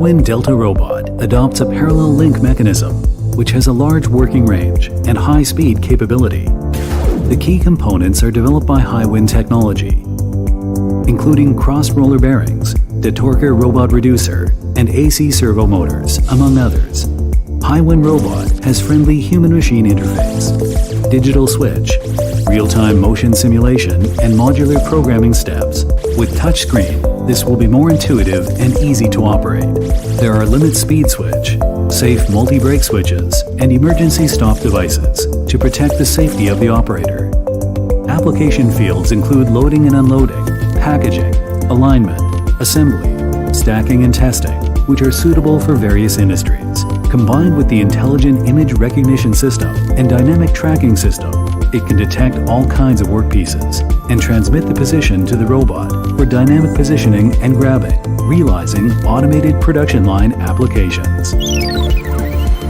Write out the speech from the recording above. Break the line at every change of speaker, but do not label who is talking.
Hiwin Delta robot adopts a parallel link mechanism, which has a large working range and high-speed capability. The key components are developed by Hiwin Technology, including cross-roller bearings, detorker robot reducer, and AC servo motors, among others. Hiwin robot has friendly human-machine interface, digital switch, real-time motion simulation, and modular programming steps. With touchscreen, this will be more intuitive and easy to operate. There are limit speed switch, safe multi-brake switches, and emergency stop devices to protect the safety of the operator. Application fields include loading and unloading, packaging, alignment, assembly, stacking and testing, which are suitable for various industries. Combined with the intelligent image recognition system and dynamic tracking system, it can detect all kinds of workpieces and transmit the position to the robot for dynamic positioning and grabbing, realizing automated production line applications.